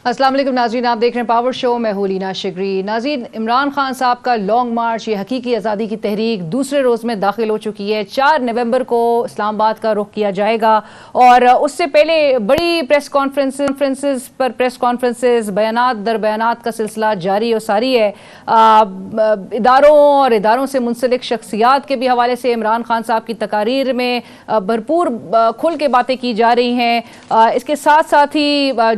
अस्सलाम वालेकुम नाज़रीन, आप देख रहे हैं पावर शो। मैं हूं लीना शिगरी। नाज़रीन, इमरान खान साहब का लॉन्ग मार्च, ये हकीकी आज़ादी की तहरीक दूसरे रोज़ में दाखिल हो चुकी है। 4 नवंबर को इस्लामाबाद का रुख किया जाएगा और उससे पहले बड़ी प्रेस कॉन्फ्रेंसेस पर प्रेस कॉन्फ्रेंसेस, बयानात दर बयानात का सिलसिला जारी और सारी है। इदारों और इदारों से मुंसलिक शख्सियात के भी हवाले से इमरान खान साहब की तकारीर में भरपूर खुल के बातें की जा रही हैं। इसके साथ साथ ही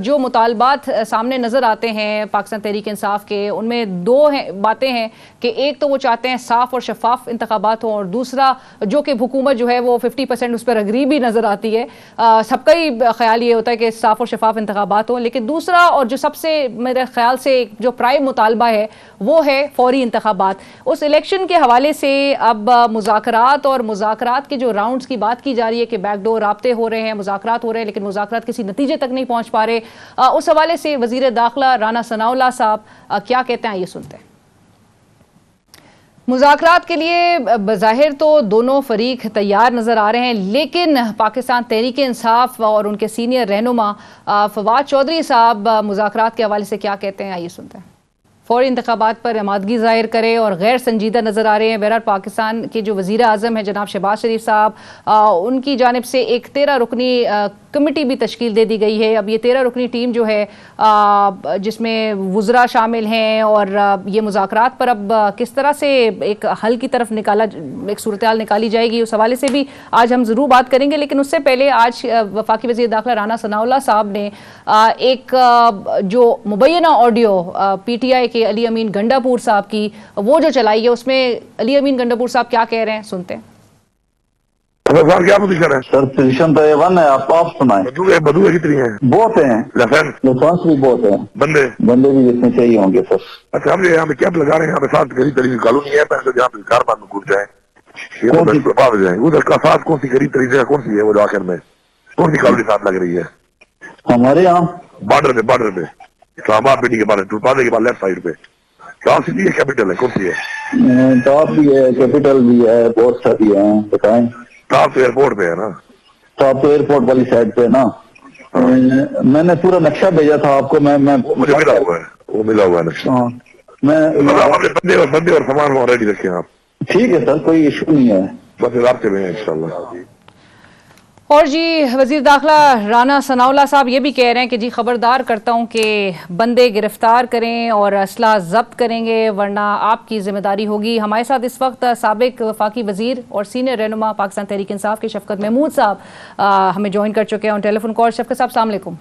जो मुतालबात सामने नज़र आते हैं पाकिस्तान तहरीक इंसाफ के, उनमें दो बातें हैं कि एक तो वो चाहते हैं साफ़ और शफाफ इंतखाबात हों, और दूसरा जो कि हुकूमत जो है वो 50% उस पर अग्री भी नज़र आती है। सबका ही ख्याल ये होता है कि साफ़ और शफाफ इंतखाबात हों, लेकिन दूसरा और जो सबसे मेरे ख्याल से जो प्राइम मुतालबा है वो है फौरी इंतखाबात। उस इलेक्शन के हवाले से अब मुज़ाकरात और मुज़ाकरात के जो राउंड्स की बात की जा रही है कि बैकडोर राब्ते हो रहे हैं, मुज़ाकरात हो रहे हैं, लेकिन मुज़ाकरात किसी नतीजे तक नहीं पहुँच पा रहे। उस हवाले से वज़ीर दाखिला राना सनाउल्लाह साहब क्या कहते हैं, ये सुनते हैं। मुज़ाकरात के लिए बज़ाहिर तो दोनों फरीक तैयार नज़र आ रहे हैं, लेकिन पाकिस्तान तहरीक इंसाफ और उनके सीनियर रहनुमा फवाद चौधरी साहब मुज़ाकरात के हवाले से क्या कहते हैं, आइए सुनते हैं। फौरी इंतखाबात पर आमादगी ज़ाहिर करे और गैर संजीदा नज़र आ रहे हैं। बहरहाल पाकिस्तान के जो वज़ीर आज़म हैं जनाब शहबाज शरीफ साहब, उनकी जानिब से एक 13 रुकनी कमेटी भी तश्कील दे दी गई है। अब ये 13 रुकनी टीम जो है जिसमें वुज़रा शामिल हैं, और ये मुज़ाकरात पर अब किस तरह से एक हल की तरफ एक सूरत हाल निकाली जाएगी, उस हवाले से भी आज हम ज़रूर बात करेंगे। लेकिन उससे पहले आज वफाकी वज़ीर दाखिला राना सनाउल्लाह साहब ने एक जो मुबैना ऑडियो PTI के अली अमीन गंडापुर साहब की वो जो चलाई है, उसमें अली अमीन गंडापुर साहब क्या कह रहे हैं, सुनते हैं। सर क्या पोजीशन है? सर पोजीशन तो A1 है, आप सुनाएं। बंदूकें कितनी हैं? बहुत हैं, लाइसेंस भी बहुत है, बंदे भी जितने चाहिए होंगे सर। अच्छा, हम यहाँ पे कैंप लगा रहे हैं, यहाँ पे 7 गरीब तरीन कॉलोनी है, पैसे जहाँ पे कार में घुस जाए उधर का साथ कौन सी गरीब तरीन कौन सी है, वो आखिर में कौन सी कॉलोनी साथ लग रही है? हमारे यहाँ बॉर्डर पे इस्लामाबाद पिंडी के बाद टूलपादे के बाद लेफ्ट साइड पे टॉप सिटी है, कैपिटल है, कौन सी है? टॉप भी है, कैपिटल भी है, बहुत सारी है, बताएं। टॉप तो एयरपोर्ट पे है ना? टॉप तो एयरपोर्ट वाली साइड पे है ना। मैंने पूरा नक्शा भेजा था आपको, मैं मुझे मिला हुआ है, वो मिला हुआ है नक्शा। मैं बंदे और सामान ऑलरेडी रखे हैं आप। ठीक है सर, कोई इशू नहीं है, बस रास्ते में है इंशाल्लाह। और जी वज़ीर दाखिला राना सनाउल्लाह साहब ये भी कह रहे हैं कि जी खबरदार करता हूँ कि बंदे गिरफ्तार करें और असला जब्त करेंगे, वरना आपकी जिम्मेदारी होगी। हमारे साथ इस वक्त साबिक वफाकी वज़ीर और सीनियर रहनुमा पाकिस्तान तहरीक इंसाफ के शफकत महमूद साहब हमें ज्वाइन कर चुके हैं ऑन टेलीफोन कॉल। शफकत साहब अस्सलाम वालेकुम।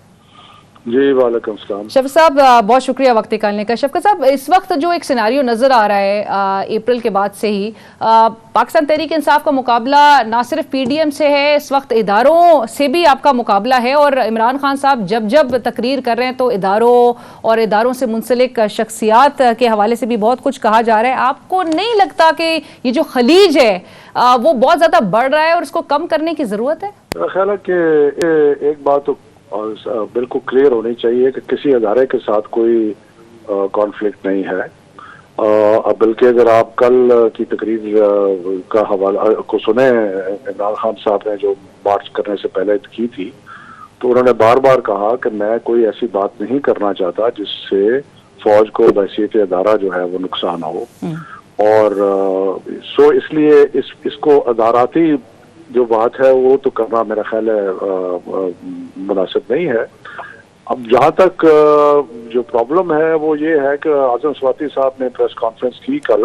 जी वालेकुम सलाम। शफकत साहब बहुत शुक्रिया वक्त निकालने का। शफकत साहब, इस वक्त जो एक सिनारियो नज़र आ रहा है अप्रैल के बाद से ही, पाकिस्तान तहरीक इंसाफ का मुकाबला ना सिर्फ PDM से है, इस वक्त इदारों से भी आपका मुकाबला है। और इमरान खान साहब जब तकरीर कर रहे हैं तो इदारों और इदारों से मुंसलिक शख्सियात के हवाले से भी बहुत कुछ कहा जा रहा है। आपको नहीं लगता कि ये जो खलीज है वो बहुत ज़्यादा बढ़ रहा है और इसको कम करने की ज़रूरत है? मेरा ख्याल है कि एक बात तो बिल्कुल क्लियर होनी चाहिए कि किसी अदारे के साथ कोई कॉन्फ्लिक्ट नहीं है। बल्कि अगर आप कल की तकरीर का हवाला को सुने, इमरान खान साहब ने जो मार्च करने से पहले की थी, तो उन्होंने बार बार कहा कि मैं कोई ऐसी बात नहीं करना चाहता जिससे फौज को बहसीयत अदारा जो है वो नुकसान हो। और इसलिए इसको अदाराती जो बात है वो तो करना मेरा ख्याल है मुनासिब नहीं है। अब जहाँ तक जो प्रॉब्लम है वो ये है कि आज़म स्वाति साहब ने प्रेस कॉन्फ्रेंस की कल,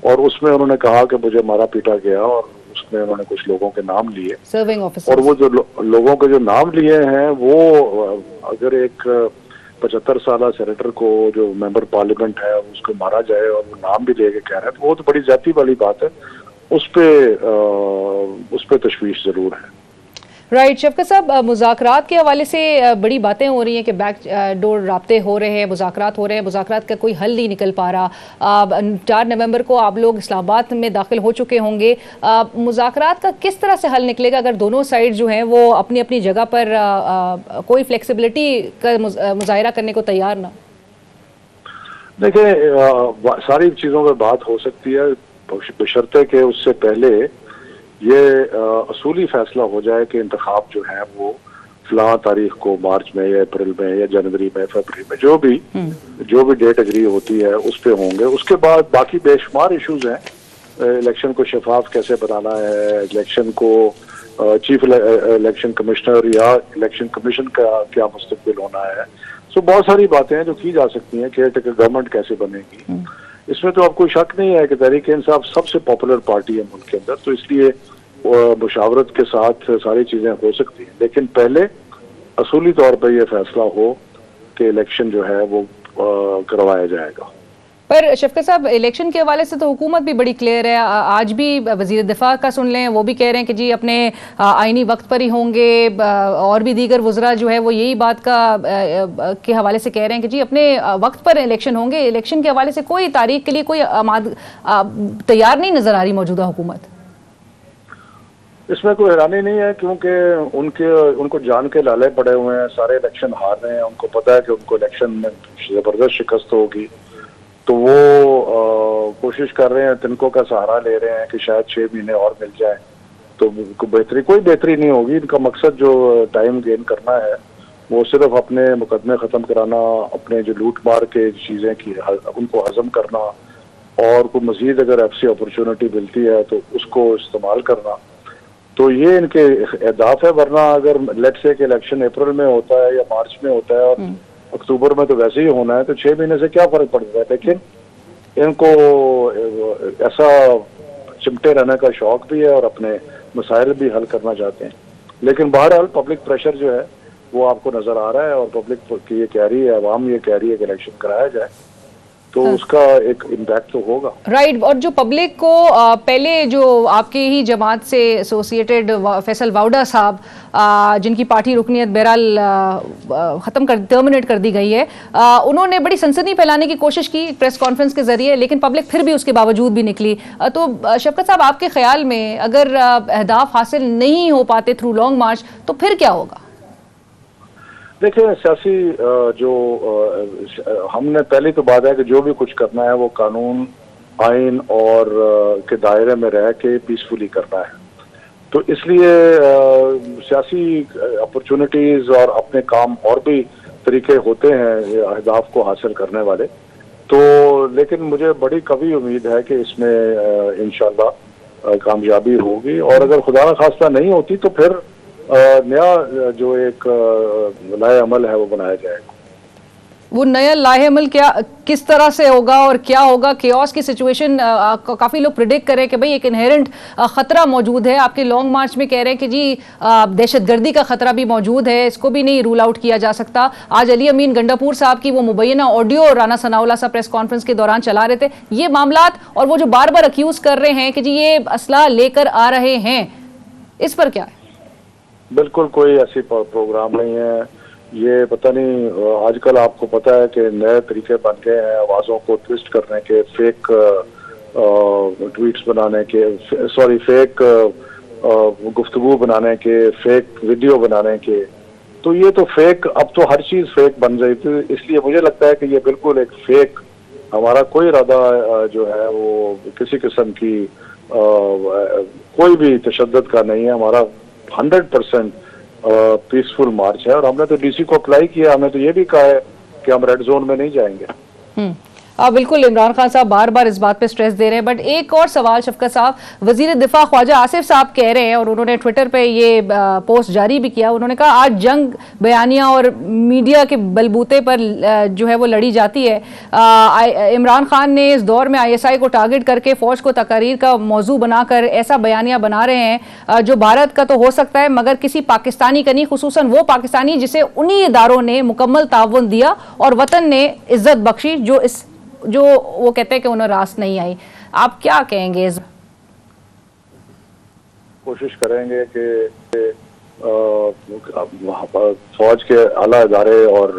और उसमें उन्होंने कहा कि मुझे मारा पीटा गया, और उसमें उन्होंने कुछ लोगों के नाम लिए, और वो जो लोगों के जो नाम लिए हैं वो अगर एक 75 साल सेनेटर को जो मेंबर पार्लियामेंट है उसको मारा जाए और वो नाम भी लेके कह रहे हैं, तो वो तो बड़ी ज्यादती वाली बात है। उस पे तशवीश जरूर है। राइट शफकत साहब, मुज़ाकरात के हवाले से बड़ी बातें हो रही हैं कि बैक डोर राब्ते हो रहे हैं, मुज़ाकरात हो रहे हैं, मुज़ाकरात का कोई हल नहीं निकल पा रहा। 4 नवंबर को आप लोग इस्लामाबाद में दाखिल हो चुके होंगे। मुज़ाकरात का किस तरह से हल निकलेगा अगर दोनों साइड जो हैं वो अपनी अपनी जगह पर कोई फ्लेक्सिबिलिटी का मुजाहिरा करने को तैयार ना? देखिए, सारी चीज़ों पर बात हो सकती है, बशर्ते कि उससे पहले ये असूली फैसला हो जाए कि इंतखाब जो है वो फलां तारीख को मार्च में या अप्रैल में या जनवरी में फरवरी में जो भी डेट एग्री होती है उस पे होंगे। उसके बाद बाकी बेशुमार इश्यूज हैं। इलेक्शन को शफाफ कैसे बनाना है, इलेक्शन को चीफ इलेक्शन कमिश्नर या इलेक्शन कमीशन का क्या मुस्तकबिल होना है। सो बहुत सारी बातें हैं जो की जा सकती हैं। केयर टेकर गवर्नमेंट कैसे बनेगी, इसमें तो अब कोई शक नहीं है कि तहरीक इंसाफ सबसे पॉपुलर पार्टी है मुल्क के अंदर, तो इसलिए मुशावरत के साथ सारी चीजें हो सकती हैं। लेकिन पहले असूली तौर पर यह फैसला हो कि इलेक्शन जो है वो करवाया जाएगा। पर शफकत साहब, इलेक्शन के हवाले से तो हुकूमत भी बड़ी क्लियर है। आज भी वजीर दिफा का सुन लें, वो भी कह रहे हैं कि जी अपने आईनी वक्त पर ही होंगे, और भी दीगर वज़रा जो है वो यही बात के हवाले से कह रहे हैं कि जी अपने वक्त पर इलेक्शन होंगे। इलेक्शन के हवाले से कोई तारीख के लिए कोई तैयार नहीं नज़र आ रही मौजूदा हुकूमत। इसमें कोई हैरानी नहीं है, क्योंकि उनको जान के लाले पड़े हुए हैं, सारे इलेक्शन हार रहे हैं। उनको पता है कि उनको इलेक्शन में जबरदस्त शिकस्त होगी, तो वो कोशिश कर रहे हैं, तिनकों का सहारा ले रहे हैं कि शायद 6 महीने और मिल जाए तो कोई बेहतरी नहीं होगी। इनका मकसद जो टाइम गेन करना है वो सिर्फ अपने मुकदमे ख़त्म कराना, अपने जो लूट मार के चीज़ें की उनको हजम करना, और कोई मज़ीद अगर ऐसी अपॉर्चुनिटी मिलती है तो उसको इस्तेमाल करना, तो ये इनके अहदाफ है। वरना अगर लेट से कि इलेक्शन अप्रैल में होता है या मार्च में होता है और अक्टूबर में तो वैसे ही होना है, तो 6 महीने से क्या फर्क पड़ता है। लेकिन इनको ऐसा चिमटे रहने का शौक भी है और अपने मसाइल भी हल करना चाहते हैं। लेकिन बहरहाल पब्लिक प्रेशर जो है वो आपको नजर आ रहा है, और पब्लिक ये कह रही है, अवाम ये कह रही है कि इलेक्शन कराया जाए, तो उसका एक इम्पैक्ट तो होगा। राइट। और जो पब्लिक को पहले जो आपके ही जमात से एसोसिएटेड फैसल वाउडा साहब, जिनकी पार्टी रुकनियत बहरहाल टर्मिनेट कर दी गई है, उन्होंने बड़ी सनसनी फैलाने की कोशिश की प्रेस कॉन्फ्रेंस के जरिए, लेकिन पब्लिक फिर भी उसके बावजूद भी निकली। तो शफकत साहब, आपके ख्याल में अगर अहदाफ हासिल नहीं हो पाते थ्रू लॉन्ग मार्च, तो फिर क्या होगा? देखिए, सियासी जो हमने पहली तो बात है कि जो भी कुछ करना है वो कानून, आइन और के दायरे में रह के पीसफुली करना है। तो इसलिए सियासी अपॉर्चुनिटीज और अपने काम और भी तरीके होते हैं अहदाफ को हासिल करने वाले। तो लेकिन मुझे बड़ी कभी उम्मीद है कि इसमें इंशाल्लाह कामयाबी होगी, और अगर खुदा न खास्ता नहीं होती तो फिर नया जो एक लाए अमल है वो बनाया जाएगा। वो नया लाहे अमल किस तरह से होगा और क्या होगा? केओस की सिचुएशन काफ़ी लोग प्रिडिक्ट करें कि भाई एक इनहेरेंट ख़तरा मौजूद है। आपके लॉन्ग मार्च में कह रहे हैं कि जी दहशतगर्दी का ख़तरा भी मौजूद है, इसको भी नहीं रूल आउट किया जा सकता। आज अली अमीन गंडापुर साहब की वो मुबैना ऑडियो राना सनाउल्लाह साहब प्रेस कॉन्फ्रेंस के दौरान चला रहे थे, ये मामलात और वो जो बार बार अक्यूज़ कर रहे हैं कि जी ये असला लेकर आ रहे हैं, इस पर क्या है? बिल्कुल कोई ऐसी प्रोग्राम नहीं है। ये पता नहीं, आजकल आपको पता है कि नए तरीके बन गए हैं आवाज़ों को ट्विस्ट करने के, फेक ट्वीट्स बनाने के, सॉरी फेक गुफ्तगू बनाने के, फेक वीडियो बनाने के। तो ये तो फेक, अब तो हर चीज़ फेक बन रही थी। इसलिए मुझे लगता है कि ये बिल्कुल एक फेक, हमारा कोई इरादा जो है वो किसी किस्म की कोई भी तशद्दुद का नहीं है। हमारा 100% पीसफुल मार्च है, और हमने तो डीसी को अप्लाई किया, हमें तो ये भी कहा है कि हम रेड जोन में नहीं जाएंगे। बिल्कुल, इमरान खान साहब बार बार इस बात पे स्ट्रेस दे रहे हैं। बट एक और सवाल शफकत साहब, वजीर दिफा ख्वाजा आसिफ साहब कह रहे हैं, और उन्होंने ट्विटर पे ये पोस्ट जारी भी किया, उन्होंने कहा आज जंग बयानिया और मीडिया के बलबूते पर जो है वो लड़ी जाती है। इमरान खान ने इस दौर में ISI को टारगेट करके फौज को तकारीर का मौजू बनाकर ऐसा बयानिया बना रहे हैं जो भारत का तो हो सकता है मगर किसी पाकिस्तानी का नहीं, खुसूसन वो पाकिस्तानी जिसे उन्हीं इदारों ने मुकम्मल ताउन दिया और वतन ने इज्जत बख्शी, जो वो कहते हैं कि उन्हें रास नहीं आई। आप क्या कहेंगे? कोशिश करेंगे कि फौज के आला इदारे और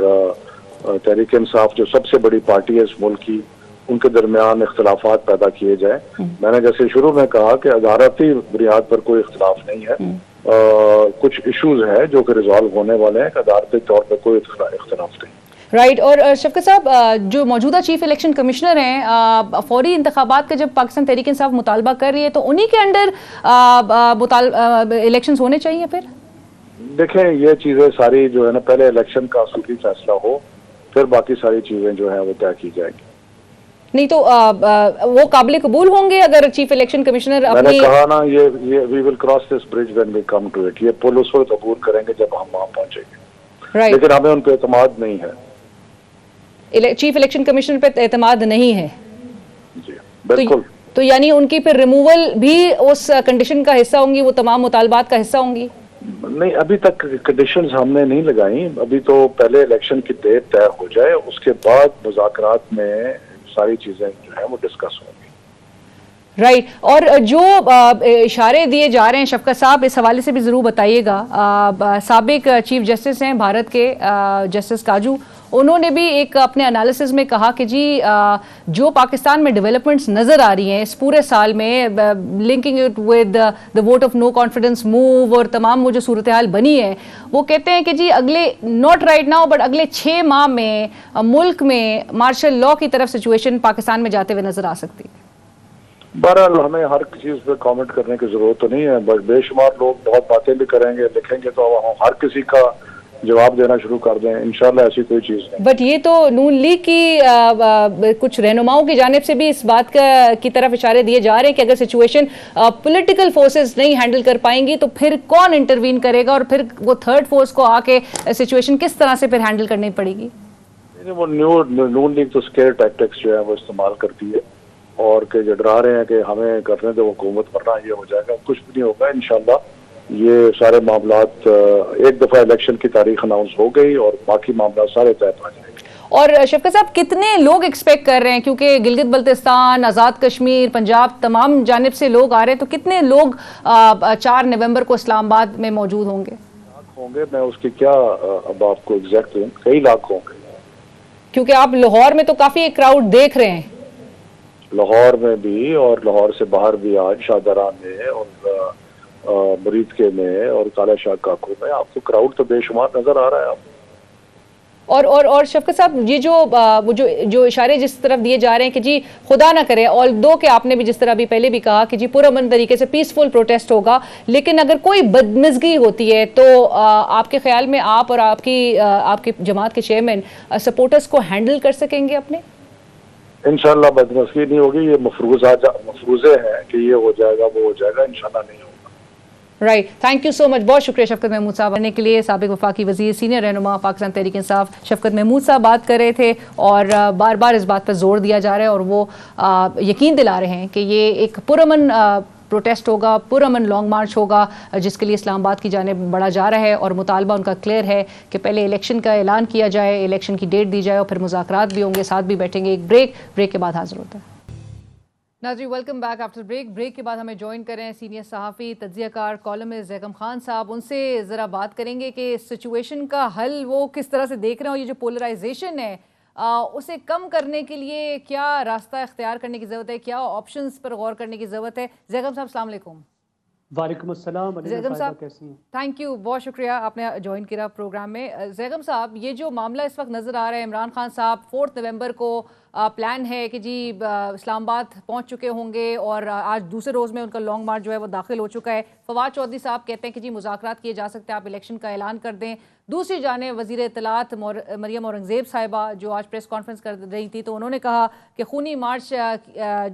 तहरीक इंसाफ जो सबसे बड़ी पार्टी है इस मुल्क की, उनके दरमियान इख्तलाफात पैदा किए जाए। मैंने जैसे शुरू में कहा कि अदालती बुनियाद पर कोई इख्तलाफ नहीं है, कुछ इश्यूज है जो कि रिजॉल्व होने वाले हैं, अदालती तौर पर कोई इख्तलाफ नहीं। राइट। और शफकत साहब, जो मौजूदा चीफ इलेक्शन कमिश्नर हैं, फौरी इंतखाबात का जब पाकिस्तान तहरीक इंसाफ मुतालबा कर रही है तो उन्हीं के अंडर इलेक्शंस होने चाहिए फिर? देखें ये चीजें सारी जो है ना पहले इलेक्शन का असूली फैसला हो, फिर बाकी सारी चीजें जो है वो तय की जाएंगी। नहीं तो वो काबिल कबूल होंगे अगर चीफ इलेक्शन कमिश्नर मैंने अपनी कहा ना ये we will cross this bridge when we come to it. ये पुल उस वक्त अबूर करेंगे जब हम वहां पहुंचेंगे, राइट लेकिन हमें उन पर एतमाद नहीं है। चीफ इलेक्शन कमिश्नर पे एतमाद नहीं है जी बिल्कुल। तो यानी उनकी फिर रिमूवल भी उस कंडीशन का हिस्सा होंगी, वो तमाम मुतालबात का हिस्सा होंगी? नहीं, अभी तक कंडीशंस हमने नहीं लगाई। अभी तो पहले इलेक्शन की डेट तय हो जाए, उसके बाद मुज़ाकरात में सारी चीजें जो है वो डिस्कस होंगी। राइट और जो इशारे दिए जा रहे हैं शफकत साहब, इस हवाले से भी ज़रूर बताइएगा। साबिक चीफ जस्टिस हैं भारत के जस्टिस काजू, उन्होंने भी एक अपने एनालिसिस में कहा कि जी जो पाकिस्तान में डेवलपमेंट्स नज़र आ रही हैं इस पूरे साल में, linking it with the vote of no confidence move और तमाम वो जो सूरत हाल बनी है, वो कहते हैं कि जी अगले नॉट राइट नाउ बट अगले 6 माह में मुल्क में मार्शल लॉ की तरफ सिचुएशन पाकिस्तान में जाते हुए नज़र आ सकती है। बहरहाल हमें हर चीज पे कमेंट करने की जरूरत तो नहीं है, बट बेशुमार लोग बहुत बातें भी करेंगे, लिखेंगे, तो हम हर किसी का जवाब देना शुरू कर दें। इंशाल्लाह ऐसी कोई चीज नहीं। बट ये तो नून लीग की कुछ रहनुमाओं की जानिब से भी इस बात की तरफ इशारे दिए जा रहे हैं कि अगर सिचुएशन पॉलिटिकल फोर्सेस नहीं हैंडल कर पाएंगी तो फिर कौन इंटरवीन करेगा और फिर वो थर्ड फोर्स को आके सिचुएशन किस तरह से फिर हैंडल करनी पड़ेगी? वो नून लीग तो स्केयर टैक्टिक्स जो है वो इस्तेमाल करती है और कि जो डरा रहे हैं कि हमें करने दो हुकूमत, वरना ये हो जाएगा। कुछ भी नहीं होगा इंशाल्लाह। ये सारे मामलात एक दफा इलेक्शन की तारीख अनाउंस हो गई और बाकी मामला सारे तय पा जाएंगे। और शफकत साहब कितने लोग एक्सपेक्ट कर रहे हैं, क्योंकि गिलगित बल्तिस्तान, आज़ाद कश्मीर, पंजाब, तमाम जानिब से लोग आ रहे हैं, तो कितने लोग 4 नवंबर को इस्लामाबाद में मौजूद होंगे? होंगे, मैं उसकी क्या अब आपको एग्जैक्ट दूं, कई लाख होंगे। क्योंकि आप लाहौर में तो काफी एक क्राउड देख रहे हैं। लाहौर में भी और लाहौर से बाहर भी, आज शाहदरा में और मुरीद के में और काला शाह काकू में आपको क्राउड तो बेशुमार नजर आ रहा है। और शफकत साहब ये जो इशारे जिस तरफ दिए जा रहे हैं कि जी खुदा ना करे, ऑल्दो कि आपने भी जिस तरह भी पहले भी कहा कि जी पुरअमन तरीके से पीसफुल प्रोटेस्ट होगा, लेकिन अगर कोई बदमज़गी होती है तो आपके ख्याल में आप और आपकी जमात के चेयरमैन सपोर्टर्स को हैंडल कर सकेंगे अपने? इंशाल्लाह बदमज़गी नहीं होगी। ये मफरूजे हैं कि ये हो जाएगा वो हो जाएगा, इंशाल्लाह नहीं होगा। Right, thank you so much. बहुत शुक्रिया शफकत महमूद साहब आने के लिए। साबिक वफाकी वज़ीर, सीनियर रहनुमा पाकिस्तान तहरीक इंसाफ शफकत महमूद साहब बात कर रहे थे और बार बार इस बात पर जोर दिया जा रहा है और वो यकीन दिला रहे हैं कि ये एक पुरअमन प्रोटेस्ट होगा, पुरअमन लॉन्ग मार्च होगा, जिसके लिए इस्लामाबाद की जानिब बढ़ा जा रहा है और मुतालबा उनका क्लियर है कि पहले इलेक्शन का ऐलान किया जाए, इलेक्शन की डेट दी जाए और फिर मुज़ाकरात भी होंगे, साथ भी बैठेंगे। एक ब्रेक के बाद हाजिर होता है। नाज़रीन, वेलकम बैक आफ्टर ब्रेक के बाद हमें ज्वाइन करें सीनियर सहाफ़ी, तज्ज़ियाकार, कॉलमिस्ट ज़ैगम खान साहब। उनसे ज़रा बात करेंगे कि सिचुएशन का हल वो किस तरह से देख रहे हैं और ये जो पोलराइजेशन है उसे कम करने के लिए क्या रास्ता इख्तियार करने की ज़रूरत है, क्या ऑप्शंस पर गौर करने की ज़रूरत है। ज़ैगम साहब अस्सलाम वालेकुम। वालेकुम अस्सलाम। ज़ैगम साहब कैसी हैं? थैंक यू, बहुत शुक्रिया आपने ज्वाइन किया प्रोग्राम में। ज़ैगम साहब, ये जो मामला इस वक्त नज़र आ रहा है, इमरान खान साहब 4 नवंबर को प्लान है कि जी इस्लामाबाद पहुंच चुके होंगे और आज दूसरे रोज़ में उनका लॉन्ग मार्च जो है वो दाखिल हो चुका है। फवाद चौधरी साहब कहते हैं कि जी मुज़ाकरात किए जा सकते हैं, आप इलेक्शन का ऐलान कर दें। दूसरी जानिब वज़ीर इत्तलात मरियम औरंगज़ेब साहिबा जो आज प्रेस कॉन्फ्रेंस कर रही थी, तो उन्होंने कहा कि खूनी मार्च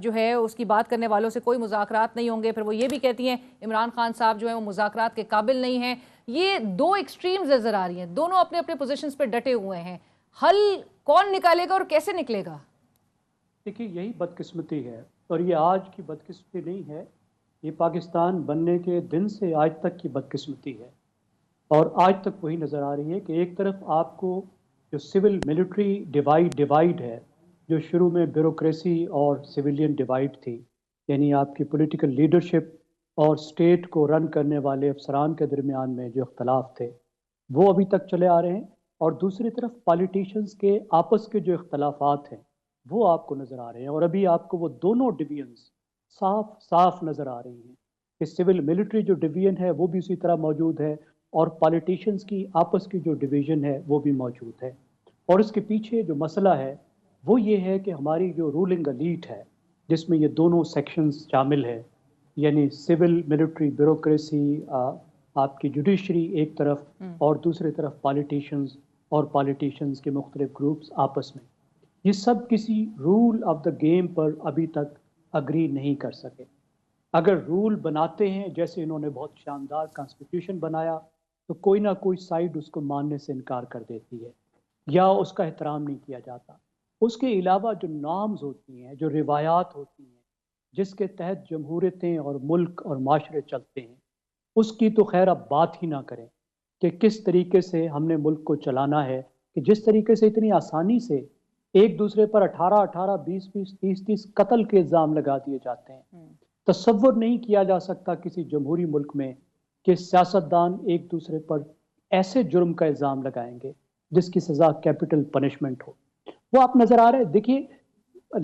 जो है उसकी बात करने वालों से कोई मुज़ाकरात नहीं होंगे। फिर वो ये भी कहती हैं इमरान खान साहब जो है वो मुज़ाकरात के काबिल नहीं हैं। ये दो एक्सट्रीम्स नज़र आ रही हैं, दोनों अपने अपने पोजीशंस पर डटे हुए हैं। हल कौन निकालेगा और कैसे निकलेगा? देखिए, यही बदकिस्मती है और ये आज की बदकिस्मती नहीं है, ये पाकिस्तान बनने के दिन से आज तक की बदकिस्मती है और आज तक वही नज़र आ रही है कि एक तरफ आपको जो सिविल मिलिट्री डिवाइड है, जो शुरू में ब्यूरोक्रेसी और सिविलियन डिवाइड थी, यानी आपकी पॉलिटिकल लीडरशिप और स्टेट को रन करने वाले अफसरान के दरमियान में जो इख्तलाफ थे वो अभी तक चले आ रहे हैं, और दूसरी तरफ पॉलिटिशियंस के आपस के जो इख्तलाफात हैं वो आपको नज़र आ रहे हैं। और अभी आपको वो दोनों डिवीजन्स साफ नज़र आ रही हैं कि सिविल मिलिट्री जो डिवीजन है वो भी उसी तरह मौजूद है और पॉलिटिशियंस की आपस की जो डिवीज़न है वो भी मौजूद है। और इसके पीछे जो मसला है वो ये है कि हमारी जो रूलिंग एलीट है, जिसमें ये दोनों सेक्शंस शामिल है, यानी सिविल मिलिट्री ब्यूरोक्रेसी آپ کی جوڈیشری ایک طرف اور دوسری طرف پالیٹیشنز کے مختلف گروپس آپس میں، یہ سب کسی رول آف دا گیم پر ابھی تک اگری نہیں کر سکے۔ اگر رول بناتے ہیں، جیسے انہوں نے بہت شاندار کانسٹیٹیوشن بنایا، تو کوئی نہ کوئی سائیڈ اس کو ماننے سے انکار کر دیتی ہے یا اس کا احترام نہیں کیا جاتا۔ اس کے علاوہ جو نارمز ہوتی ہیں، جو روایات ہوتی ہیں، جس کے تحت جمہوریتیں اور ملک اور معاشرے چلتے ہیں، اس کی تو خیر اب بات ہی نہ کریں کہ کس طریقے سے ہم نے ملک کو چلانا ہے، کہ جس طریقے سے اتنی آسانی سے ایک دوسرے پر 18 20 20 30 قتل کے الزام لگا دیے جاتے ہیں۔ تصور نہیں کیا جا سکتا کسی جمہوری ملک میں کہ سیاستدان ایک دوسرے پر ایسے جرم کا الزام لگائیں گے جس کی سزا کیپٹل پنشمنٹ ہو۔ وہ آپ نظر آ رہے ہیں۔ دیکھیے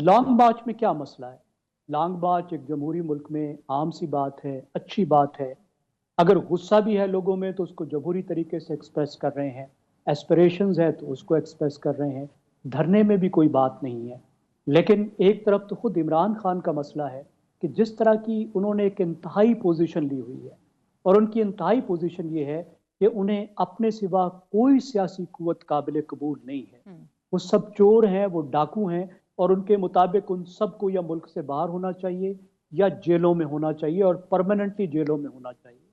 لانگ مارچ میں کیا مسئلہ ہے۔ لانگ مارچ ایک جمہوری ملک میں عام سی بات ہے، اچھی بات ہے۔ اگر غصہ بھی ہے لوگوں میں تو اس کو جمہوری طریقے سے ایکسپریس کر رہے ہیں، ایسپریشنز ہے تو اس کو ایکسپریس کر رہے ہیں، دھرنے میں بھی کوئی بات نہیں ہے۔ لیکن ایک طرف تو خود عمران خان کا مسئلہ ہے کہ جس طرح کی انہوں نے ایک انتہائی پوزیشن لی ہوئی ہے، اور ان کی انتہائی پوزیشن یہ ہے کہ انہیں اپنے سوا کوئی سیاسی قوت قابل قبول نہیں ہے۔ وہ سب چور ہیں، وہ ڈاکو ہیں، اور ان کے مطابق ان سب کو یا ملک سے باہر ہونا چاہیے یا جیلوں میں ہونا چاہیے، اور پرماننٹلی جیلوں میں ہونا چاہیے،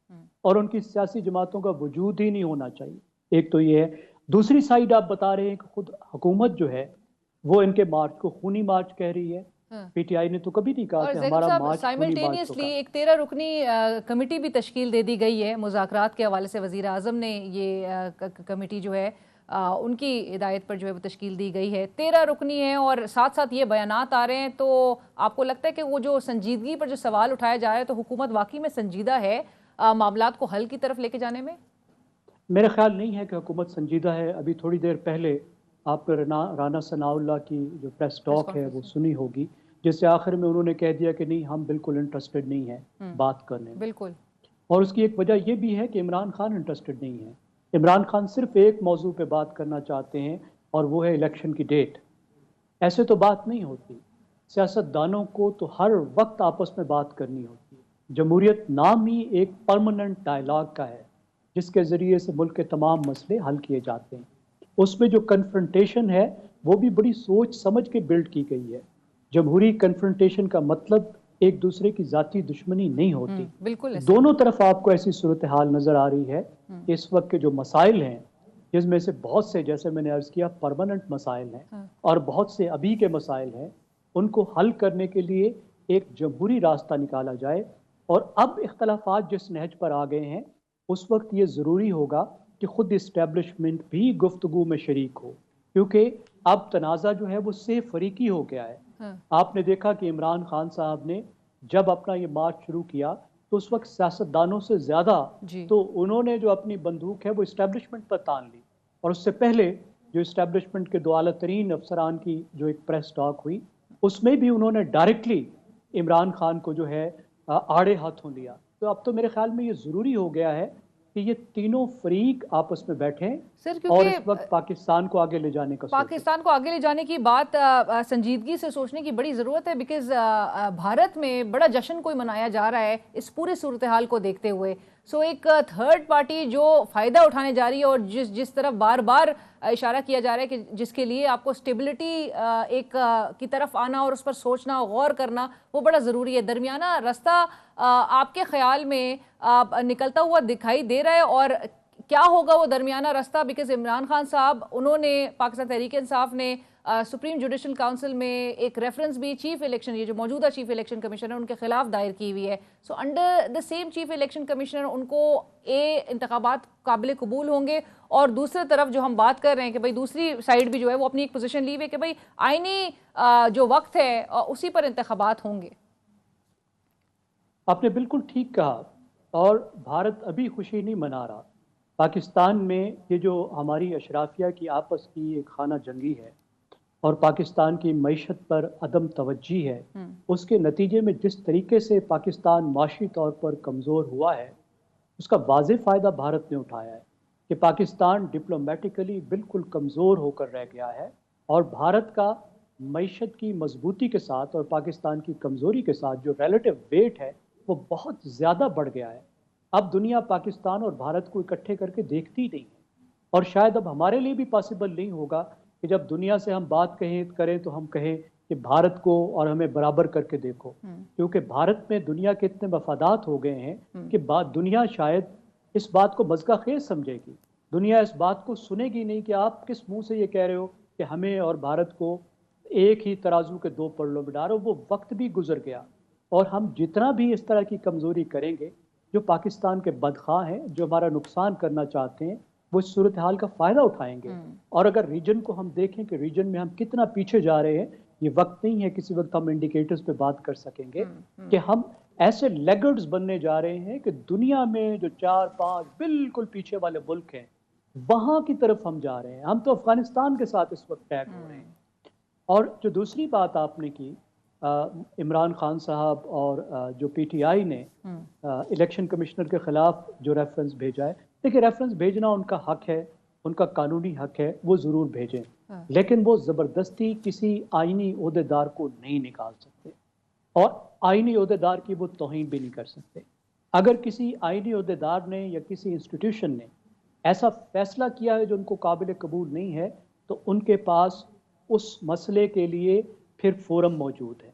اور ان کی سیاسی جماعتوں کا وجود ہی نہیں ہونا چاہیے۔ ایک تو یہ ہے۔ دوسری سائیڈ آپ بتا رہے ہیں کہ خود حکومت جو ہے وہ ان کے مارچ کو خونی مارچ کہہ رہی ہے۔ پی ٹی آئی نے تو کبھی نہیں کہا کہ ہمارا مارچ سائملٹینیسلی ایک 13 رکنی کمیٹی بھی تشکیل دے دی گئی ہے مذاکرات کے حوالے سے۔ وزیر اعظم نے یہ کمیٹی جو ہے ان کی ہدایت پر جو ہے وہ تشکیل دی گئی ہے، 13 رکنی ہے، اور ساتھ ساتھ یہ بیانات آ رہے ہیں۔ تو آپ کو لگتا ہے کہ وہ جو سنجیدگی پر جو سوال اٹھایا جا رہا ہے، تو حکومت واقعی میں سنجیدہ ہے معاملات کو حل کی طرف لے کے جانے میں؟ میرا خیال نہیں ہے کہ حکومت سنجیدہ ہے۔ ابھی تھوڑی دیر پہلے آپ نے رانا ثناء اللہ کی جو پریس ٹاک ہے وہ سنی ہوگی، جس سے آخر میں انہوں نے کہہ دیا کہ نہیں، ہم بالکل انٹرسٹڈ نہیں ہیں بات کرنے میں۔ بالکل۔ اور اس کی ایک وجہ یہ بھی ہے کہ عمران خان انٹرسٹڈ نہیں ہے۔ عمران خان صرف ایک موضوع پہ بات کرنا چاہتے ہیں، اور وہ ہے الیکشن کی ڈیٹ۔ ایسے تو بات نہیں ہوتی۔ سیاستدانوں کو تو ہر وقت آپس میں بات کرنی ہوتی ہے۔ جمہوریت نام ہی ایک پرماننٹ ڈائلاگ کا ہے جس کے ذریعے سے ملک کے تمام مسئلے حل کیے جاتے ہیں۔ اس میں جو کنفرنٹیشن ہے وہ بھی بڑی سوچ سمجھ کے بلڈ کی گئی ہے۔ جمہوری کنفرنٹیشن کا مطلب ایک دوسرے کی ذاتی دشمنی نہیں ہوتی۔ بالکل دونوں طرف آپ کو ایسی صورتحال نظر آ رہی ہے کہ اس وقت کے جو مسائل ہیں، جس میں سے بہت سے، جیسے میں نے عرض کیا، پرماننٹ مسائل ہیں، اور بہت سے ابھی کے مسائل ہیں، ان کو حل کرنے کے لیے ایک جمہوری راستہ نکالا جائے۔ اور اب اختلافات جس نہج پر آ گئے ہیں، اس وقت یہ ضروری ہوگا کہ خود اسٹیبلشمنٹ بھی گفتگو میں شریک ہو، کیونکہ اب تنازع جو ہے وہ سے فریقی ہو گیا ہے۔ آپ نے دیکھا کہ عمران خان صاحب نے جب اپنا یہ مارچ شروع کیا تو اس وقت سیاستدانوں سے زیادہ تو انہوں نے جو اپنی بندوق ہے وہ اسٹیبلشمنٹ پر تان لی، اور اس سے پہلے جو اسٹیبلشمنٹ کے دو اعلیٰ ترین افسران کی جو ایک پریس ٹاک ہوئی، اس میں بھی انہوں نے ڈائریکٹلی عمران خان کو جو ہے آڑے ہاتھوں لیا۔ تو اب تو میرے خیال میں یہ ضروری ہو گیا ہے کہ یہ تینوں فریق آپس میں بیٹھیں اور اس وقت پاکستان کو آگے لے جانے کا پاکستان کو آگے لے جانے کی بات سنجیدگی سے سوچنے کی بڑی ضرورت ہے، بیکاز بھارت میں بڑا جشن کوئی منایا جا رہا ہے اس پورے صورتحال کو دیکھتے ہوئے۔ سو ایک تھرڈ پارٹی جو فائدہ اٹھانے جا رہی ہے، اور جس طرف بار بار اشارہ کیا جا رہا ہے کہ جس کے لیے آپ کو سٹیبلٹی ایک کی طرف آنا اور اس پر سوچنا، غور کرنا، وہ بڑا ضروری ہے۔ درمیانہ رستہ آپ کے خیال میں نکلتا ہوا دکھائی دے رہا ہے، اور کیا ہوگا وہ درمیانہ رستہ؟ بیکاز عمران خان صاحب، انہوں نے، پاکستان تحریک انصاف نے سپریم جوڈیشل کاؤنسل میں ایک ریفرنس بھی چیف الیکشن، یہ جو موجودہ چیف الیکشن کمشنر ان کے خلاف دائر کی ہوئی ہے۔ So under the same chief election commissioner ان کو انتخابات قابل قبول ہوں گے، اور دوسری طرف جو ہم بات کر رہے ہیں کہ بھائی دوسری سائیڈ بھی جو ہے وہ اپنی ایک پوزیشن لی ہوئی ہے کہ بھائی آئینی جو وقت ہے اسی پر انتخابات ہوں گے۔ آپ نے بالکل ٹھیک کہا، اور بھارت ابھی خوشی نہیں منا رہا۔ پاکستان میں یہ جو ہماری اشرافیہ کی آپس کی ایک خانہ جنگی ہے اور پاکستان کی معیشت پر عدم توجہ ہے، اس کے نتیجے میں جس طریقے سے پاکستان معاشی طور پر کمزور ہوا ہے، اس کا واضح فائدہ بھارت نے اٹھایا ہے کہ پاکستان ڈپلومیٹیکلی بالکل کمزور ہو کر رہ گیا ہے، اور بھارت کا معیشت کی مضبوطی کے ساتھ اور پاکستان کی کمزوری کے ساتھ جو ریلیٹو ویٹ ہے وہ بہت زیادہ بڑھ گیا ہے۔ अब दुनिया पाकिस्तान और भारत को इकट्ठे करके देखती नहीं है, और शायद अब हमारे लिए भी पॉसिबल नहीं होगा कि जब दुनिया से हम बात करें तो हम कहें कि भारत को और हमें बराबर करके देखो, क्योंकि भारत में दुनिया के इतने मफादात हो गए हैं कि दुनिया शायद इस बात को मज़का खेज समझेगी, दुनिया इस बात को सुनेगी नहीं कि आप किस मुंह से ये कह रहे हो कि हमें और भारत को एक ही तराजू के दो पल्लों में डालो। वो वक्त भी गुजर गया, और हम जितना भी इस तरह की कमज़ोरी करेंगे, जो पाकिस्तान के बदख़्वाह हैं, जो हमारा नुकसान करना चाहते हैं, वो इस सूरत हाल का फ़ायदा उठाएंगे। और अगर रीजन को हम देखें कि रीजन में हम कितना पीछे जा रहे हैं, ये वक्त नहीं है किसी वक्त हम इंडिकेटर्स पे बात कर सकेंगे कि हम ऐसे लेगर्ड्स बनने जा रहे हैं कि दुनिया में जो 4-5 बिल्कुल पीछे वाले मुल्क हैं, वहाँ की तरफ हम जा रहे हैं। हम तो अफगानिस्तान के साथ इस वक्त टैग हो रहे हैं। और जो दूसरी बात आपने की, इमरान खान साहब और जो पीटीआई ने इलेक्शन कमिश्नर के खिलाफ जो रेफरेंस भेजा है, देखिए रेफरेंस भेजना उनका हक है, उनका कानूनी हक है, वो ज़रूर भेजें, लेकिन वो ज़बरदस्ती किसी आईनी ओहदेदार को नहीं निकाल सकते, और आईनी ओहदेदार की वो तौहीन भी नहीं कर सकते। अगर किसी आईनी ओहदेदार ने या किसी इंस्टीट्यूशन ने ऐसा फैसला किया है जो उनको काबिल कबूल नहीं है, तो उनके पास उस मसले के लिए फिर फोरम मौजूद है।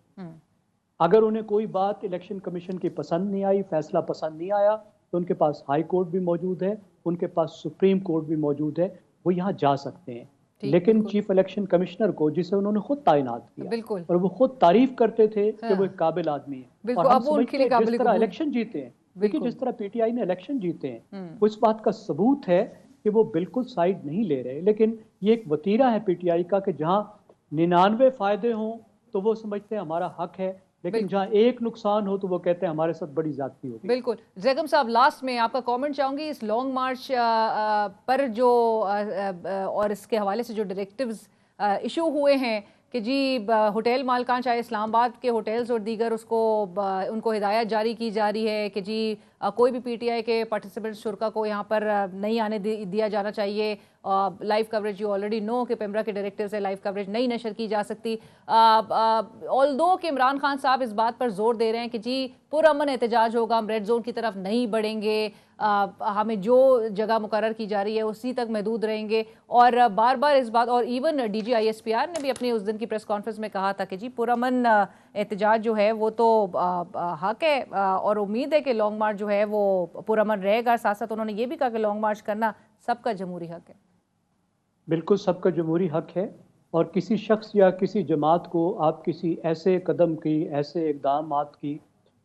अगर उन्हें कोई बात इलेक्शन कमीशन की पसंद नहीं आई, फैसला पसंद नहीं आया, तो उनके पास हाई कोर्ट भी मौजूद है, उनके पास सुप्रीम कोर्ट भी मौजूद है, वो यहाँ जा सकते हैं। लेकिन चीफ इलेक्शन कमिश्नर को, जिसे उन्होंने खुद तायनात किया और वो खुद तारीफ करते थे कि वो एक काबिल आदमी है, और हम समझते हैं जिस तरह इलेक्शन जीते हैं, देखिए जिस तरह पीटीआई ने इलेक्शन जीते हैं, वो इस बात का सबूत है कि वो बिल्कुल साइड नहीं ले रहे। लेकिन ये एक वतीरा है पीटीआई का कि जहाँ 99 फायदे हों तो वो समझते हैं हमारा हक है, लेकिन जहाँ एक नुकसान हो तो वो कहते हैं हमारे साथ बड़ी ज्यादती होगी। बिल्कुल। ज़ैगम साहब, लास्ट में आपका कमेंट चाहूंगी इस लॉन्ग मार्च पर जो और इसके हवाले से जो डायरेक्टिव्स इशू हुए हैं कि जी होटल मालकान, चाहे इस्लामाबाद के होटल्स और दीगर, उनको हिदायत जारी की जा रही है कि जी कोई भी पीटीआई के पार्टिसिपेंट शुरा को यहाँ पर नहीं आने दिया जाना चाहिए। Live coverage, you already know कि पेमरा के डायरेक्टिव से लाइव कवरेज नहीं नशर की जा सकती। ऑल्दो कि इमरान खान साहब इस बात पर जोर दे रहे हैं कि जी पुरअमन एहतजाज होगा, हम रेड जोन की तरफ नहीं बढ़ेंगे, हमें जो जगह मुकर्रर की जा रही है उसी तक महदूद रहेंगे। और बार बार इस बात, और इवन DGISPR ने भी अपने उस दिन की प्रेस कॉन्फ्रेंस में कहा था कि जी पुरअमन एहतजाज जो है वो तो हक है, और उम्मीद है कि लॉन्ग मार्च जो है वो पुरअमन रहेगा। साथ साथ उन्होंने ये भी कहा कि लॉन्ग मार्च करना सबका जमहूरी हक है। बिल्कुल सबका जमहूरी हक है, और किसी शख्स या किसी जमात को आप किसी ऐसे कदम की, ऐसे इक़दामात की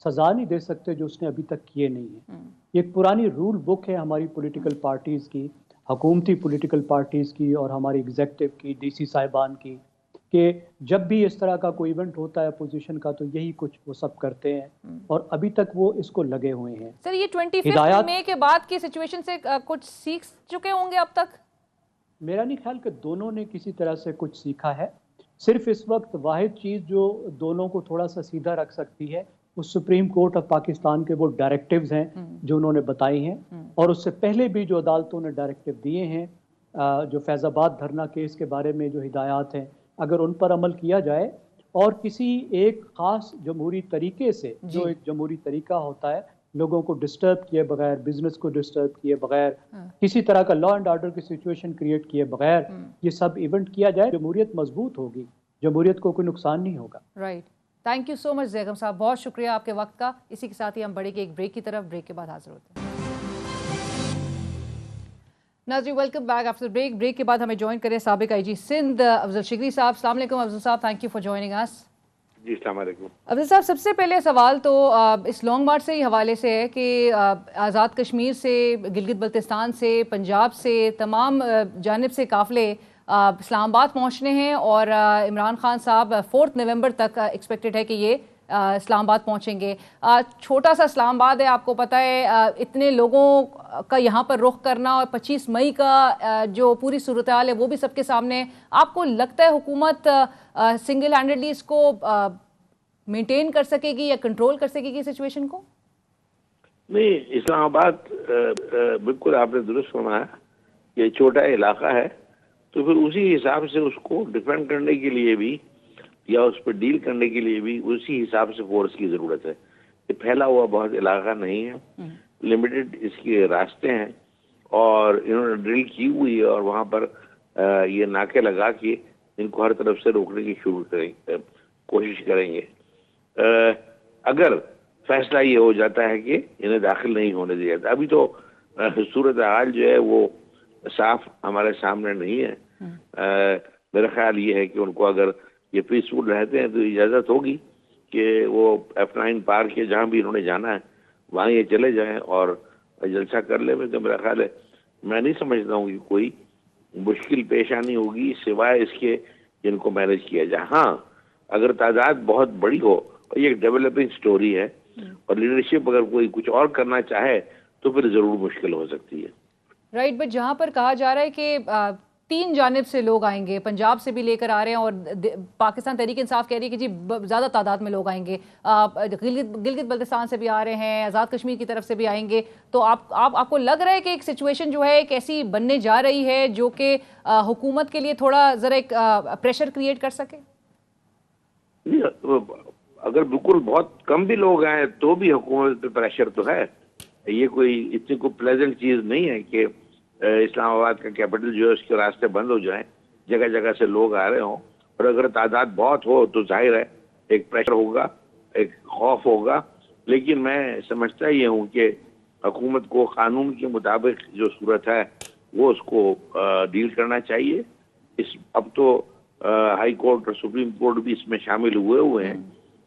सज़ा नहीं दे सकते जो उसने अभी तक किए नहीं है। ये एक पुरानी रूल बुक है हमारी पॉलिटिकल पार्टीज़ की, हुकूमती पॉलिटिकल पार्टीज़ की और हमारी एग्जेक्टिव की, DC साहिबान की, कि जब भी इस तरह का कोई इवेंट होता है अपोजिशन का तो यही कुछ वो सब करते हैं, और अभी तक वो इसको लगे हुए हैं। सर, ये 25 मई के बाद की सिचुएशन से कुछ सीख चुके होंगे अब तक? मेरा नहीं ख्याल कि दोनों ने किसी तरह से कुछ सीखा है। सिर्फ इस वक्त वाहिद चीज़ जो दोनों को थोड़ा सा सीधा रख सकती है, उस सुप्रीम कोर्ट ऑफ पाकिस्तान के वो डायरेक्टिव्स हैं जो उन्होंने बताई हैं, और उससे पहले भी जो अदालतों ने डायरेक्टिव दिए हैं, जो फैज़ाबाद धरना केस के बारे में जो हिदायत हैं, अगर उन पर अमल किया जाए और किसी एक ख़ास जमहूरी तरीके से, जो एक जमहूरी तरीका होता है, लोगों को डिस्टर्ब किए बगैर, बिजनेस को डिस्टर्ब किए बगैर, किसी तरह का लॉ एंड ऑर्डर की सिचुएशन क्रिएट किए बगैर ये सब इवेंट किया जाए, जमहूरियत मजबूत होगी, जमहूरियत को कोई नुकसान नहीं होगा। Right, thank you so much Zaigham साहब, बहुत शुक्रिया आपके वक्त का। इसी के साथ ही हम बढ़ेंगे एक ब्रेक की तरफ, ब्रेक के बाद हाजिर होते हैं। नाज़रीन, welcome back after break. Break के बाद हमें ज्वाइन करें साबिक IG सिंध अफजल शिगरी साहब। अस्सलाम वालेकुम अफजल साहब, thank you for joining us. जी अस्सलाम वालेकुम। अफजल साहब, सबसे पहले सवाल तो इस लॉन्ग मार्च से ही हवाले से है कि आज़ाद कश्मीर से, गिलगित बल्तिस्तान से, पंजाब से, तमाम जानिब से काफ़िले इस्लामाबाद पहुँचने हैं, और इमरान खान साहब 4 नवंबर तक एक्सपेक्टेड है कि ये इस्लामाबाद पहुँचेंगे। छोटा सा इस्लामाबाद है, आपको पता है, इतने लोगों का यहाँ पर रुख करना, और 25 मई का जो पूरी सूरत हाल है वो भी सबके सामने है। आपको लगता है हुकूमत सिंगल हैंडेडली इसको मेंटेन कर सकेगी या कंट्रोल कर सकेगी सिचुएशन को? नहीं, इस्लामाबाद बिल्कुल आपने दुरुस्त फरमाया, ये छोटा इलाका है, तो फिर उसी हिसाब से उसको डिफेंड करने के लिए भी या उस पर डील करने के लिए भी उसी हिसाब से फोर्स की ज़रूरत है। ये फैला हुआ बहुत इलाका नहीं है, लिमिटेड इसके रास्ते हैं और इन्होंने ड्रिल की हुई है और वहां पर ये नाके लगा के इनको हर तरफ से रोकने की कोशिश करेंगे। अगर फैसला ये हो जाता है कि इन्हें दाखिल नहीं होने दिया जाता, अभी तो सूरत हाल जो है वो साफ हमारे सामने नहीं है। मेरा ख्याल ये है कि उनको अगर ये पीसफुल रहते हैं तो इजाज़त होगी कि वो F9 पार के जहाँ भी इन्होंने जाना है वहाँ ये चले जाएं और जलसा कर ले। तो मेरा ख्याल है, मैं नहीं समझता हूँ कि कोई मुश्किल पेशानी होगी सिवाय इसके जिनको मैनेज किया जाए। हाँ, अगर तादाद बहुत बड़ी हो और ये एक डेवलपिंग स्टोरी है और लीडरशिप अगर कोई कुछ और करना चाहे तो फिर जरूर मुश्किल हो सकती है। राइट, बट जहां पर कहा जा रहा है कि 3 जानिब से लोग आएंगे, पंजाब से भी लेकर आ रहे हैं और पाकिस्तान तहरीक इंसाफ कह रही है कि जी ज़्यादा तादाद में लोग आएंगे, गिलगित बल्तिस्तान से भी आ रहे हैं, आज़ाद कश्मीर की तरफ से भी आएंगे। तो आपको लग रहा है कि एक सिचुएशन जो है एक ऐसी बनने जा रही है जो कि हुकूमत के लिए थोड़ा ज़रा एक प्रेशर क्रिएट कर सके? अगर बिल्कुल बहुत कम भी लोग आए तो भी हुकूमत पे प्रेशर तो है। ये कोई इतनी कोई प्लेजेंट चीज़ नहीं है कि इस्लामाबाद का कैपिटल जो है उसके रास्ते बंद हो जाएं, जगह जगह से लोग आ रहे हों। और अगर तादाद बहुत हो तो जाहिर है एक प्रेशर होगा, एक खौफ होगा। लेकिन मैं समझता ये हूँ कि हुकूमत को कानून के मुताबिक जो सूरत है वो उसको डील करना चाहिए। अब तो हाई कोर्ट और सुप्रीम कोर्ट भी इसमें शामिल हुए हैं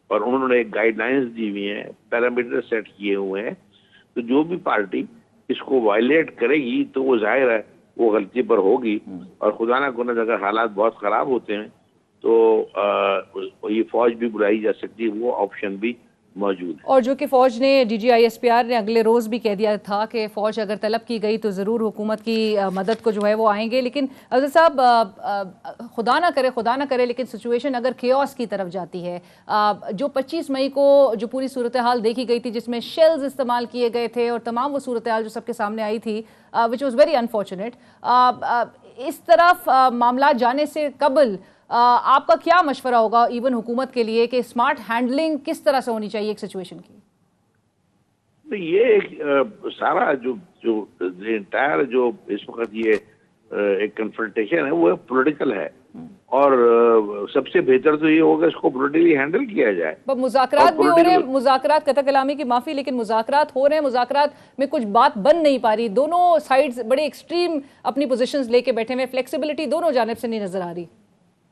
और उन्होंने एक गाइडलाइंस दी हुई हैं, पैरामीटर सेट किए हुए हैं। तो जो भी पार्टी इसको वायलेट करेगी तो वो जाहिर है वो गलती पर होगी और खुदा ना खुदा अगर हालात बहुत ख़राब होते हैं तो ये फौज भी बुलाई जा सकती है, वो ऑप्शन भी मौजूद है। और जो कि फ़ौज ने DGISPR ने अगले रोज़ भी कह दिया था कि फ़ौज अगर तलब की गई तो ज़रूर हुकूमत की मदद को जो है वो आएंगे। लेकिन अफजल साहब, खुदा ना करे लेकिन सिचुएशन अगर केओस की तरफ जाती है, जो 25 मई को जो पूरी सूरत हाल देखी गई थी जिसमें शेल्स इस्तेमाल किए गए थे और तमाम वो सूरत हाल जो सबके सामने आई थी, विच वॉज़ वेरी अनफॉर्चुनेट, इस तरफ मामला जाने से कबल आपका क्या मशवरा होगा इवन हुकूमत के लिए कि स्मार्ट हैंडलिंग किस तरह से होनी चाहिए एक सिचुएशन की? ये एक सारा जो इंटायर जो इस वक्त ये एक कन्फ्रंटेशन है वो पॉलिटिकल है और सबसे बेहतर तो ये होगा इसको पॉलिटिकली हैंडल किया जाए। पर मुज़ाकरात भी हो रहे हैं, मुज़ाकरात, कतई कलामी की माफ़ी, लेकिन मुज़ाकरात हो रहे हैं, मुज़ाकरात में कुछ बात बन नहीं पा रही, दोनों साइड्स बड़े एक्सट्रीम अपनी पोजीशंस लेके बैठे हुए, फ्लेक्सिबिलिटी दोनों जानिब से नहीं नजर आ रही।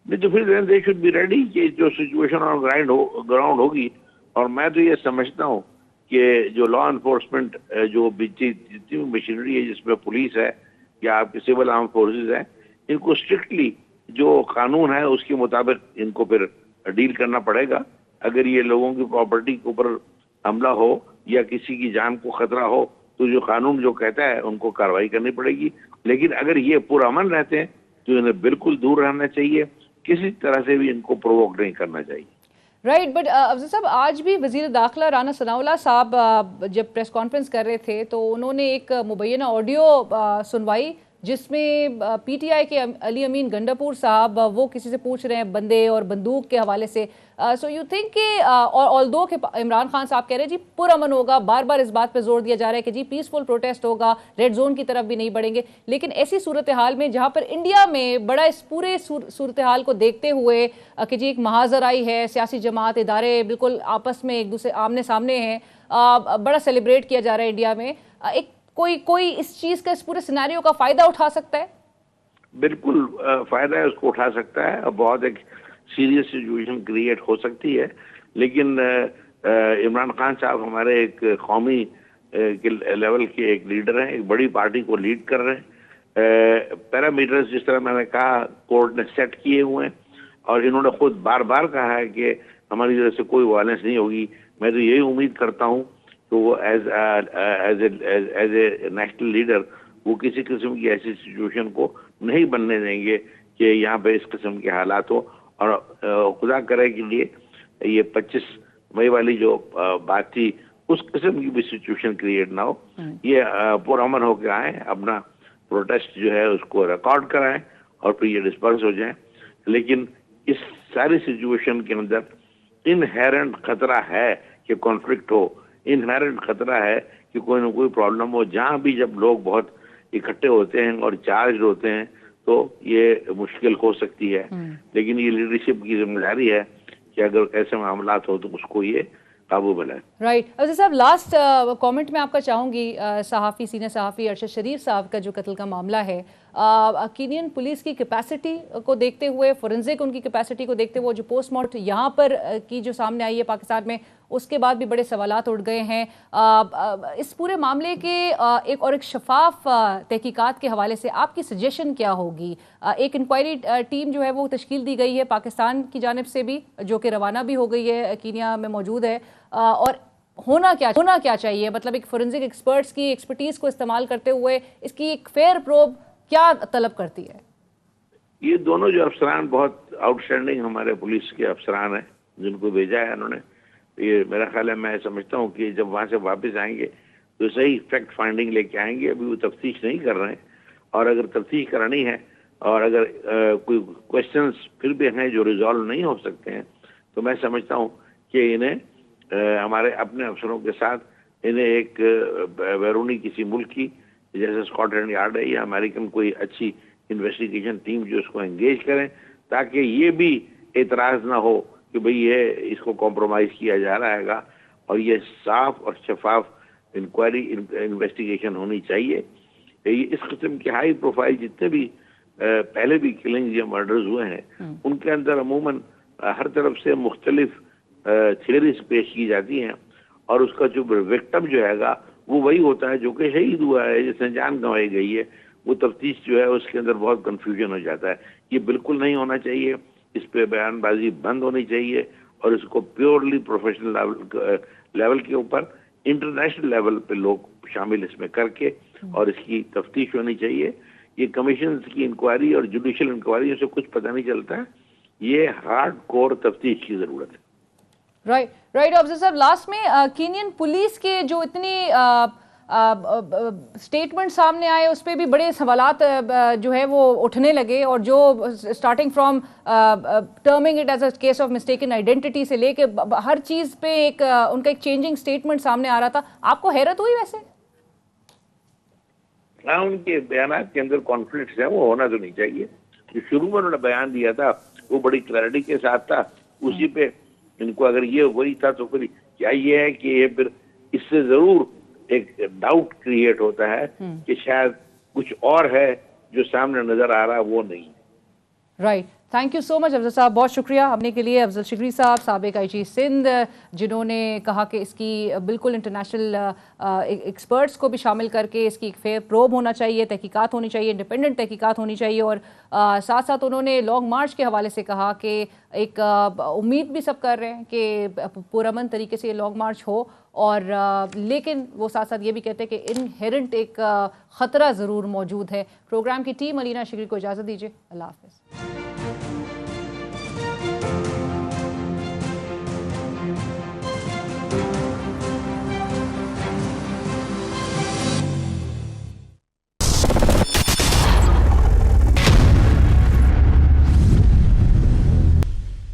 नहीं तो फिर दे शुड बी रेडी कि जो सिचुएशन ऑन ग्राउंड होगी। और मैं तो ये समझता हूँ कि जो लॉ एनफोर्समेंट जो जितनी मशीनरी है जिसमें पुलिस है या आपके सिविल आर्म फोर्सेस है, इनको स्ट्रिक्टली जो कानून है उसके मुताबिक इनको फिर डील करना पड़ेगा। अगर ये लोगों की प्रॉपर्टी के ऊपर हमला हो या किसी की जान को खतरा हो तो जो कानून जो कहता है उनको कार्रवाई करनी पड़ेगी। लेकिन अगर ये पुरअमन रहते हैं तो इन्हें बिल्कुल दूर रहना चाहिए, किसी तरह से भी इनको प्रोवोक नहीं करना चाहिए। राइट, बट अफजल साहब, आज भी वज़ीर दाखिला राना सनाउल्लाह साहब जब प्रेस कॉन्फ्रेंस कर रहे थे तो उन्होंने एक मुबैना ऑडियो सुनवाई जिसमें PTI के अली अमीन गंडापुर साहब वो किसी से पूछ रहे हैं बंदे और बंदूक के हवाले से। सो यू थिंक कि और ऑल्दो के इमरान खान साहब कह रहे हैं जी पुरअमन होगा, बार बार इस बात पे जोर दिया जा रहा है कि जी पीसफुल प्रोटेस्ट होगा, रेड जोन की तरफ भी नहीं बढ़ेंगे, लेकिन ऐसी सूरत हाल में जहाँ पर इंडिया में बड़ा इस पूरे सूरत हाल को देखते हुए कि जी एक महाजर आई है, सियासी जमात इदारे बिल्कुल आपस में एक दूसरे आमने सामने हैं, बड़ा सेलिब्रेट किया जा रहा है इंडिया में, एक कोई इस चीज का, इस पूरे सिनेरियो का फायदा उठा सकता है? बिल्कुल फायदा है, उसको उठा सकता है और बहुत एक सीरियस सिचुएशन क्रिएट हो सकती है। लेकिन इमरान खान साहब हमारे एक कौमी के लेवल के एक लीडर हैं, एक बड़ी पार्टी को लीड कर रहे हैं। पैरामीटर्स जिस तरह मैंने कहा कोर्ट ने सेट किए हुए हैं और इन्होंने खुद बार बार कहा है कि हमारी तरफ से कोई वायलेंस नहीं होगी। मैं तो यही उम्मीद करता हूँ तो वो एज ए नेशनल लीडर वो किसी किस्म की ऐसी सिचुएशन को नहीं बनने देंगे कि यहाँ पे इस किस्म के हालात हो। और खुदा करे के लिए ये 25 मई वाली जो बात थी उस किस्म की भी सिचुएशन क्रिएट ना हो। ये पुरअमन होकर आए, अपना प्रोटेस्ट जो है उसको रिकॉर्ड कराएं और फिर ये डिस्पर्स हो जाएं। लेकिन इस सारी सिचुएशन के अंदर इनहेरेंट खतरा है कि कॉन्फ्लिक्ट हो, इनहेरेंट खतरा है कि कोई ना कोई प्रॉब्लम हो। जहाँ भी जब लोग बहुत इकट्ठे होते हैं और चार्ज होते हैं तो ये मुश्किल हो सकती है, लेकिन ये लीडरशिप की जिम्मेदारी है कि अगर ऐसे मामलात हो तो उसको ये काबू में लाए। राइट। अफजल साहब, लास्ट कमेंट मैं आपका चाहूँगी, सहाफ़ी, सीनियर सहाफ़ी अरशद शरीफ साहब का जो कत्ल का मामला है, कीनियन पुलिस की कैपेसिटी को देखते हुए, फोरेंसिक उनकी कैपेसिटी को देखते हुए, जो पोस्टमार्टम यहाँ पर की जो सामने आई है पाकिस्तान में, उसके बाद भी बड़े सवालात उठ गए हैं। इस पूरे मामले के एक शफाफ तहकीकात के हवाले से आपकी सजेशन क्या होगी? एक इंक्वायरी टीम जो है वो तश्कील दी गई है पाकिस्तान की जानिब से भी, जो कि रवाना भी हो गई है, कीनिया में मौजूद है, और होना क्या चाहिए? मतलब एक फोरेंसिक एक्सपर्ट्स की एक्सपर्टीज़ को इस्तेमाल करते हुए इसकी एक फेयर प्रोब क्या तलब करती है? ये दोनों जो अफसरान बहुत आउटस्टैंडिंग हमारे पुलिस के अफसरान हैं जिनको भेजा है उन्होंने, ये मेरा ख्याल है, मैं समझता हूँ कि जब वहाँ से वापस आएंगे तो सही फैक्ट फाइंडिंग लेके आएंगे। अभी वो तफ्तीश नहीं कर रहे हैं, और अगर तफ्तीश करानी है और अगर कोई क्वेश्चंस फिर भी हैं जो रिजॉल्व नहीं हो सकते हैं, तो मैं समझता हूँ कि इन्हें हमारे अपने अफसरों के साथ इन्हें एक बैरूनी किसी मुल्क की, जैसे स्कॉटलैंड यार्ड है या अमेरिकन कोई अच्छी इन्वेस्टिगेशन टीम जो इसको एंगेज करें, ताकि ये भी एतराज़ ना हो कि भाई ये इसको कॉम्प्रोमाइज़ किया जा रहा है, और ये साफ और शफाफ इंक्वायरी इन्वेस्टिगेशन होनी चाहिए। इस किस्म के हाई प्रोफाइल जितने भी पहले भी किलिंग्स या मर्डर्स हुए हैं, उनके अंदर अमूमन हर तरफ से मुख्तलिफ थियरीज पेश की जाती हैं, और उसका जो विक्टिम जो है वो वही होता है जो कि शहीद हुआ है, जिसने जान गंवाई गई है। वो तफ्तीश जो है उसके अंदर बहुत कंफ्यूजन हो जाता है। ये बिल्कुल नहीं होना चाहिए, इस पे बयानबाजी बंद होनी चाहिए, और इसको प्योरली प्रोफेशनल लेवल के ऊपर इंटरनेशनल लेवल पे लोग शामिल इसमें करके और इसकी तफ्तीश होनी चाहिए। ये कमीशन की इंक्वायरी और जुडिशियल इंक्वायरी से कुछ पता नहीं चलता है, ये हार्ड कोर तफ्तीश की जरूरत है। राइट अफजल साहब, लास्ट में कीनियन पुलिस के जो इतनी स्टेटमेंट सामने आए उस पर भी बड़े सवालात जो है वो उठने लगे, और जो starting from terming it as a case of mistaken identity से लेके हर चीज़ पे एक उनका एक चेंजिंग स्टेटमेंट सामने आ रहा था। आपको हैरत हुई वैसे? हाँ, उनके बयान के अंदर कॉन्फ्लिक्ट है, वो होना तो नहीं चाहिए। जो शुरू में उन्होंने बयान दिया था वो बड़ी क्लैरिटी के साथ था, उसी पे इनको अगर ये वही था तो फिर क्या ये है कि ये फिर इससे जरूर एक डाउट क्रिएट होता है कि शायद कुछ और है जो सामने नजर आ रहा है, वो नहीं। Right, thank you so much Afzal साहब, बहुत शुक्रिया हमने के लिए। अफजल शिगरी साहब, साबिक आईजी सिंध, जिन्होंने कहा कि इसकी बिल्कुल इंटरनेशनल एक्सपर्ट्स को भी शामिल करके इसकी एक फेयर प्रोब होना चाहिए, तहकीकात होनी चाहिए, इंडिपेंडेंट तहकीकात होनी चाहिए, और साथ साथ उन्होंने लॉन्ग मार्च के हवाले से कहा कि एक उम्मीद भी सब कर रहे हैं कि पुरअमन तरीके से ये लॉन्ग मार्च हो, और लेकिन वो साथ साथ ये भी कहते हैं कि इनहेरेंट एक ख़तरा ज़रूर मौजूद है। प्रोग्राम की टीम अलीना शिगरी को इजाज़त दीजिए, अल्लाह हाफ़िज़।